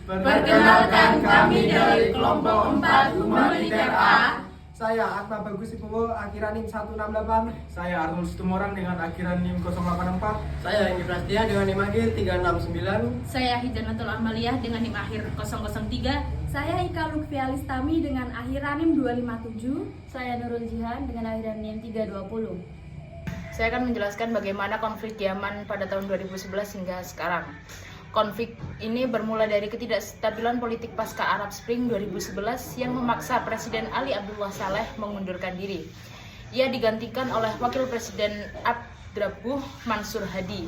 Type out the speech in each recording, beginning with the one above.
Perkenalkan kami dari kelompok 4 Humaniter A. Saya Akta Bagus Ibowo, akhiran NIM 168. Saya Arnold Situmorang dengan akhiran NIM 084. Saya Indi Prastia dengan NIM akhir 369. Saya Hijanatul Amaliyah dengan NIM akhir 003. Saya Ika Lutfialistami dengan akhiran NIM 257. Saya Nurul Jihan dengan akhiran NIM 320. Saya akan menjelaskan bagaimana konflik Yaman pada tahun 2011 hingga sekarang. Konflik ini bermula dari ketidakstabilan politik pasca Arab Spring 2011 yang memaksa Presiden Ali Abdullah Saleh mengundurkan diri. Ia digantikan oleh Wakil Presiden Abdrabbuh Mansur Hadi.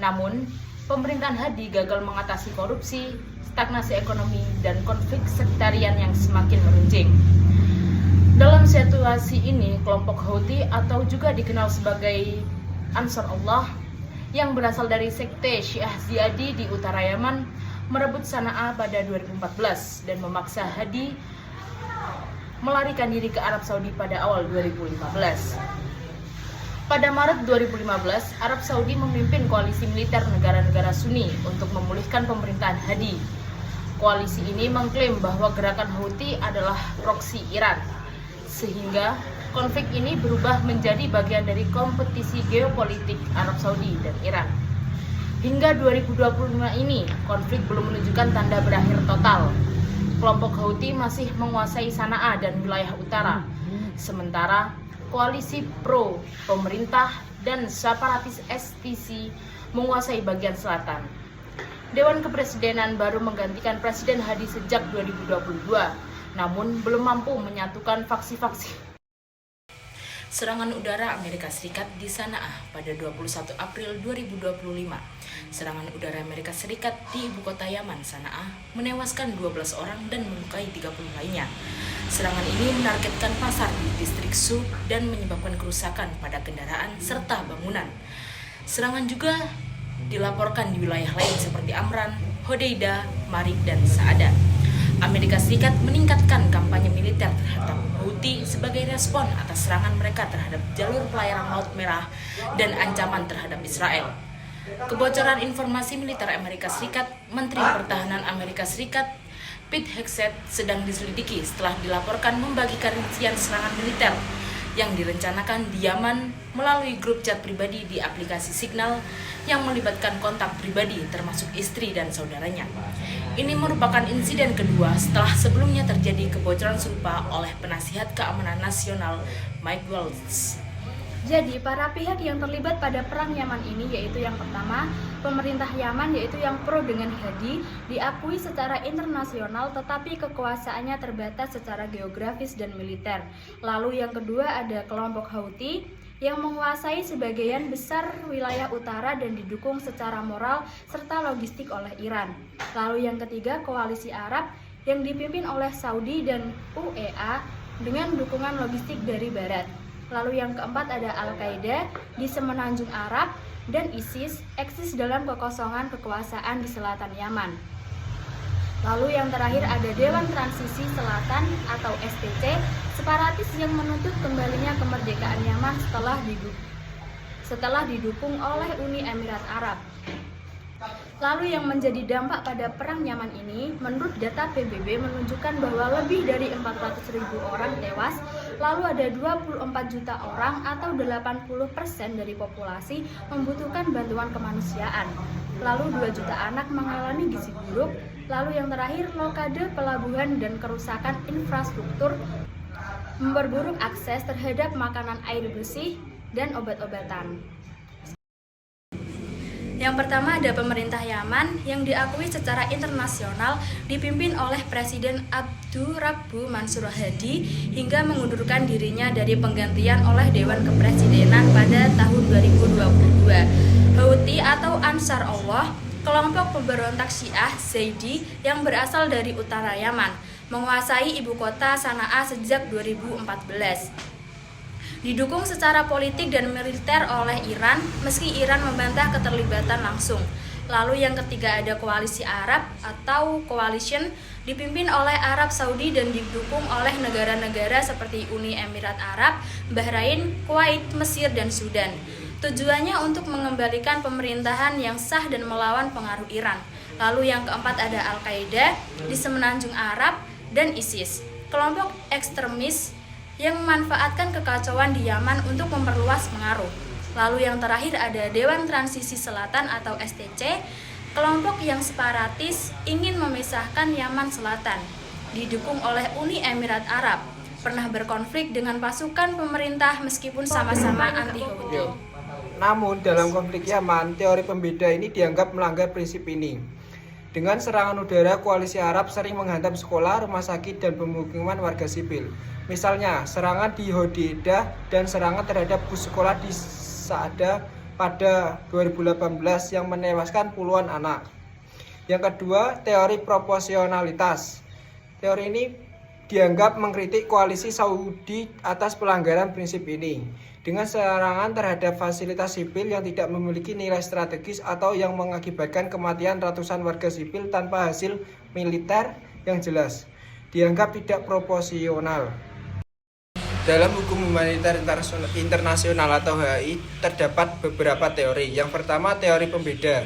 Namun, pemerintahan Hadi gagal mengatasi korupsi, stagnasi ekonomi, dan konflik sektarian yang semakin meruncing. Dalam situasi ini, kelompok Houthi atau juga dikenal sebagai Ansar Allah yang berasal dari sekte Syiah Ziyadi di utara Yaman merebut Sana'a pada 2014 dan memaksa Hadi melarikan diri ke Arab Saudi pada awal 2015. Pada Maret 2015, Arab Saudi memimpin koalisi militer negara-negara Sunni untuk memulihkan pemerintahan Hadi. Koalisi ini mengklaim bahwa gerakan Houthi adalah proksi Iran, sehingga konflik ini berubah menjadi bagian dari kompetisi geopolitik Arab Saudi dan Iran. Hingga 2025 ini, konflik belum menunjukkan tanda berakhir total. Kelompok Houthi masih menguasai Sana'a dan wilayah utara, sementara koalisi pro pemerintah dan separatis STC menguasai bagian selatan. Dewan Kepresidenan baru menggantikan Presiden Hadi sejak 2022, namun belum mampu menyatukan faksi-faksi. Serangan udara Amerika Serikat di Sana'a pada 21 April 2025. Serangan udara Amerika Serikat di ibu kota Yaman, Sana'a, menewaskan 12 orang dan melukai 30 lainnya. Serangan ini menargetkan pasar di distrik Su dan menyebabkan kerusakan pada kendaraan serta bangunan. Serangan juga dilaporkan di wilayah lain seperti Amran, Hodeidah, Marib, dan Saada. Amerika Serikat meningkatkan kampanye militer terhadap Houthi sebagai respon atas serangan mereka terhadap jalur pelayaran Laut Merah dan ancaman terhadap Israel. Kebocoran informasi militer Amerika Serikat, Menteri Pertahanan Amerika Serikat Pete Hegseth sedang diselidiki setelah dilaporkan membagikan rincian serangan militer yang direncanakan di Yaman melalui grup chat pribadi di aplikasi Signal yang melibatkan kontak pribadi termasuk istri dan saudaranya. Ini merupakan insiden kedua setelah sebelumnya terjadi kebocoran serupa oleh penasihat keamanan nasional Mike Waltz. Jadi, para pihak yang terlibat pada perang Yaman ini yaitu yang pertama, pemerintah Yaman yaitu yang pro dengan Hadi diakui secara internasional tetapi kekuasaannya terbatas secara geografis dan militer. Lalu yang kedua ada kelompok Houthi yang menguasai sebagian besar wilayah utara dan didukung secara moral serta logistik oleh Iran. Lalu yang ketiga koalisi Arab yang dipimpin oleh Saudi dan UEA dengan dukungan logistik dari Barat. Lalu yang keempat ada Al-Qaeda di Semenanjung Arab dan ISIS eksis dalam kekosongan kekuasaan di selatan Yaman. Lalu yang terakhir ada Dewan Transisi Selatan atau STC, separatis yang menuntut kembalinya kemerdekaan Yaman setelah didukung oleh Uni Emirat Arab. Lalu yang menjadi dampak pada perang Yaman ini, menurut data PBB menunjukkan bahwa lebih dari 400.000 orang tewas, lalu ada 24 juta orang atau 80% dari populasi membutuhkan bantuan kemanusiaan. Lalu 2 juta anak mengalami gizi buruk. Lalu yang terakhir, blokade pelabuhan dan kerusakan infrastruktur memperburuk akses terhadap makanan, air bersih, dan obat-obatan. Yang pertama ada pemerintah Yaman yang diakui secara internasional dipimpin oleh Presiden Abdrabbuh Mansur Hadi hingga mengundurkan dirinya dari penggantian oleh Dewan Kepresidenan pada tahun 2022. Houthi atau Ansar Allah, kelompok pemberontak Syiah Zaidi yang berasal dari utara Yaman, menguasai ibu kota Sana'a sejak 2014. Didukung secara politik dan militer oleh Iran, meski Iran membantah keterlibatan langsung. Lalu yang ketiga ada koalisi Arab atau coalition dipimpin oleh Arab Saudi dan didukung oleh negara-negara seperti Uni Emirat Arab, Bahrain, Kuwait, Mesir, dan Sudan. Tujuannya untuk mengembalikan pemerintahan yang sah dan melawan pengaruh Iran. Lalu yang keempat ada Al-Qaeda di Semenanjung Arab dan ISIS, kelompok ekstremis yang memanfaatkan kekacauan di Yaman untuk memperluas pengaruh. Lalu yang terakhir ada Dewan Transisi Selatan atau STC, kelompok yang separatis ingin memisahkan Yaman Selatan, didukung oleh Uni Emirat Arab, pernah berkonflik dengan pasukan pemerintah meskipun sama-sama anti-Houthi. Namun dalam konflik Yaman, teori pembeda ini dianggap melanggar prinsip ini. Dengan serangan udara, koalisi Arab sering menghantam sekolah, rumah sakit, dan pemukiman warga sipil. Misalnya, serangan di Hodeidah dan serangan terhadap bus sekolah di Sa'ada pada 2018 yang menewaskan puluhan anak. Yang kedua, teori proporsionalitas. Teori ini dianggap mengkritik koalisi Saudi atas pelanggaran prinsip ini. Dengan serangan terhadap fasilitas sipil yang tidak memiliki nilai strategis atau yang mengakibatkan kematian ratusan warga sipil tanpa hasil militer yang jelas, dianggap tidak proporsional. Dalam hukum humaniter internasional atau HI terdapat beberapa teori. Yang pertama, teori pembeda,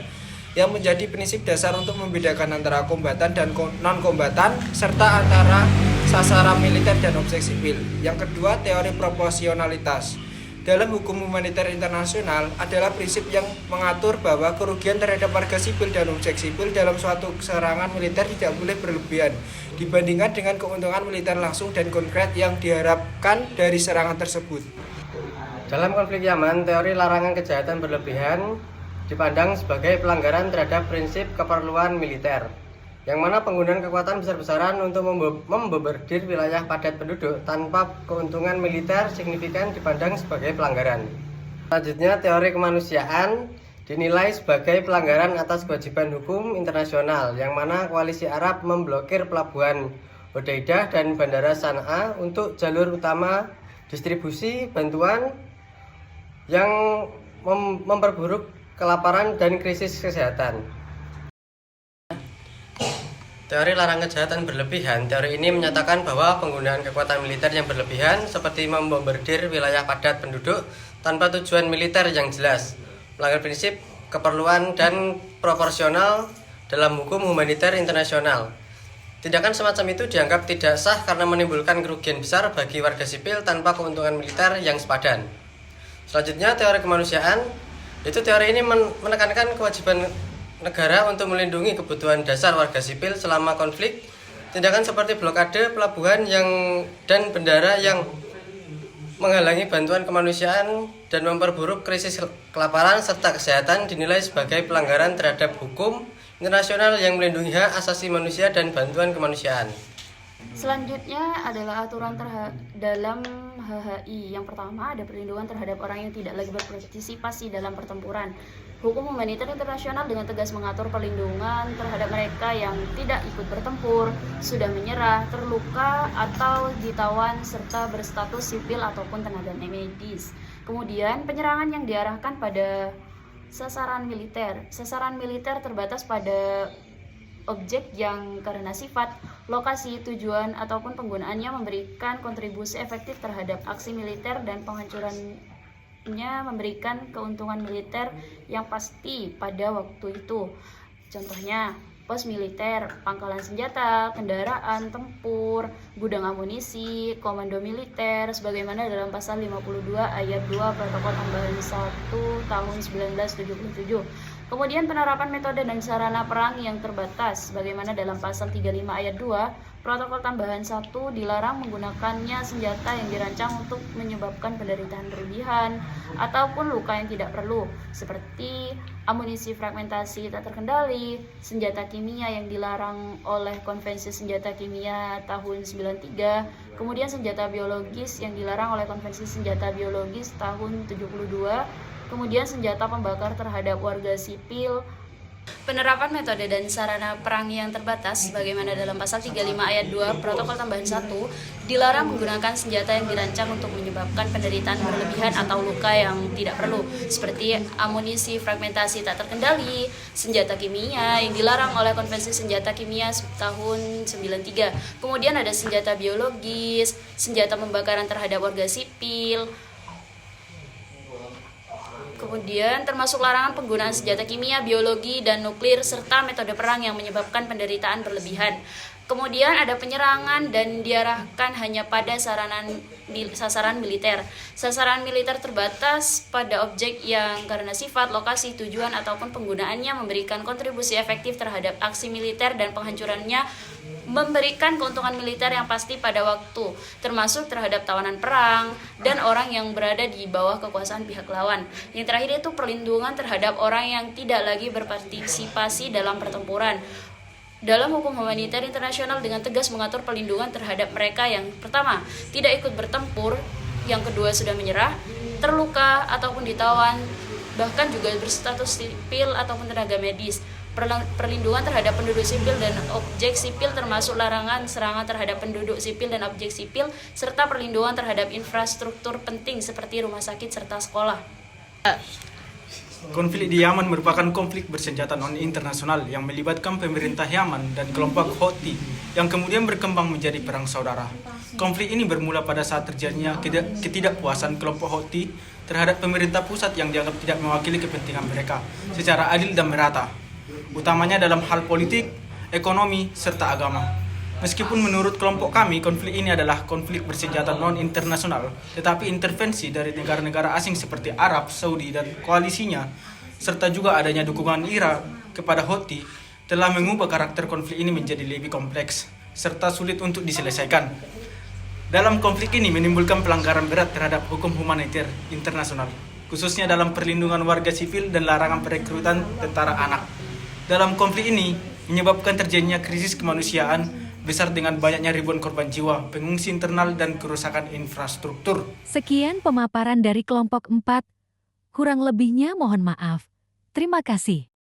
yang menjadi prinsip dasar untuk membedakan antara kombatan dan non-kombatan serta antara sasaran militer dan objek sipil. Yang kedua, teori proporsionalitas. Dalam hukum humaniter internasional adalah prinsip yang mengatur bahwa kerugian terhadap warga sipil dan objek sipil dalam suatu serangan militer tidak boleh berlebihan dibandingkan dengan keuntungan militer langsung dan konkret yang diharapkan dari serangan tersebut. Dalam konflik Yaman, teori larangan kejahatan berlebihan dipandang sebagai pelanggaran terhadap prinsip keperluan militer, yang mana penggunaan kekuatan besar-besaran untuk membeberdir wilayah padat penduduk tanpa keuntungan militer signifikan dipandang sebagai pelanggaran. Selanjutnya, teori kemanusiaan dinilai sebagai pelanggaran atas kewajiban hukum internasional, yang mana koalisi Arab memblokir pelabuhan Hodeidah dan Bandara San'a untuk jalur utama distribusi bantuan yang memperburuk kelaparan dan krisis kesehatan. Teori larangan kejahatan berlebihan. Teori ini menyatakan bahwa penggunaan kekuatan militer yang berlebihan seperti membombardir wilayah padat penduduk tanpa tujuan militer yang jelas melanggar prinsip keperluan dan proporsional dalam hukum humaniter internasional. Tindakan semacam itu dianggap tidak sah karena menimbulkan kerugian besar bagi warga sipil tanpa keuntungan militer yang sepadan. Selanjutnya, teori kemanusiaan. Itu teori ini menekankan kewajiban negara untuk melindungi kebutuhan dasar warga sipil selama konflik. Tindakan seperti blokade pelabuhan dan bandara yang menghalangi bantuan kemanusiaan dan memperburuk krisis kelaparan serta kesehatan dinilai sebagai pelanggaran terhadap hukum internasional yang melindungi hak asasi manusia dan bantuan kemanusiaan. Selanjutnya adalah aturan dalam HHI. Yang pertama ada perlindungan terhadap orang yang tidak lagi berpartisipasi dalam pertempuran. Hukum humaniter internasional dengan tegas mengatur perlindungan terhadap mereka yang tidak ikut bertempur, sudah menyerah, terluka, atau ditawan, serta berstatus sipil ataupun tenaga medis. Kemudian penyerangan yang diarahkan pada sasaran militer. Sasaran militer terbatas pada objek yang karena sifat, lokasi, tujuan, ataupun penggunaannya memberikan kontribusi efektif terhadap aksi militer dan penghancurannya memberikan keuntungan militer yang pasti pada waktu itu. Contohnya, pos militer, pangkalan senjata, kendaraan tempur, gudang amunisi, komando militer, sebagaimana dalam pasal 52 ayat 2 Protokol Tambahan 1 tahun 1977. Kemudian penerapan metode dan sarana perang yang terbatas, sebagaimana dalam pasal 35 ayat 2 Protokol Tambahan 1 dilarang menggunakannya senjata yang dirancang untuk menyebabkan penderitaan berlebihan ataupun luka yang tidak perlu, seperti amunisi fragmentasi tak terkendali, senjata kimia yang dilarang oleh Konvensi Senjata Kimia tahun 93, kemudian senjata biologis yang dilarang oleh Konvensi Senjata Biologis tahun 72, kemudian senjata pembakar terhadap warga sipil. Penerapan metode dan sarana perang yang terbatas, sebagaimana dalam pasal 35 ayat 2 Protokol Tambahan 1, dilarang menggunakan senjata yang dirancang untuk menyebabkan penderitaan berlebihan atau luka yang tidak perlu, seperti amunisi fragmentasi tak terkendali, senjata kimia yang dilarang oleh Konvensi Senjata Kimia tahun 93. Kemudian ada senjata biologis, senjata pembakaran terhadap warga sipil. Kemudian termasuk larangan penggunaan senjata kimia, biologi, dan nuklir, serta metode perang yang menyebabkan penderitaan berlebihan. Kemudian ada penyerangan dan diarahkan hanya pada sasaran militer. Sasaran militer terbatas pada objek yang karena sifat, lokasi, tujuan, ataupun penggunaannya memberikan kontribusi efektif terhadap aksi militer dan penghancurannya memberikan keuntungan militer yang pasti pada waktu, termasuk terhadap tawanan perang dan orang yang berada di bawah kekuasaan pihak lawan. Yang terakhir itu perlindungan terhadap orang yang tidak lagi berpartisipasi dalam pertempuran. Dalam hukum humaniter internasional dengan tegas mengatur perlindungan terhadap mereka yang pertama, tidak ikut bertempur, yang kedua sudah menyerah, terluka ataupun ditawan, bahkan juga berstatus sipil ataupun tenaga medis. Perlindungan terhadap penduduk sipil dan objek sipil termasuk larangan serangan terhadap penduduk sipil dan objek sipil, serta perlindungan terhadap infrastruktur penting seperti rumah sakit serta sekolah. Konflik di Yaman merupakan konflik bersenjata non-internasional yang melibatkan pemerintah Yaman dan kelompok Houthi yang kemudian berkembang menjadi perang saudara. Konflik ini bermula pada saat terjadinya ketidakpuasan kelompok Houthi terhadap pemerintah pusat yang dianggap tidak mewakili kepentingan mereka secara adil dan merata, utamanya dalam hal politik, ekonomi, serta agama. Meskipun menurut kelompok kami, konflik ini adalah konflik bersenjata non-internasional, tetapi intervensi dari negara-negara asing seperti Arab, Saudi, dan koalisinya, serta juga adanya dukungan Irak kepada Houthi, telah mengubah karakter konflik ini menjadi lebih kompleks, serta sulit untuk diselesaikan. Dalam konflik ini menimbulkan pelanggaran berat terhadap hukum humaniter internasional, khususnya dalam perlindungan warga sipil dan larangan perekrutan tentara anak. Dalam konflik ini menyebabkan terjadinya krisis kemanusiaan besar dengan banyaknya ribuan korban jiwa, pengungsi internal, dan kerusakan infrastruktur. Sekian pemaparan dari kelompok 4. Kurang lebihnya mohon maaf. Terima kasih.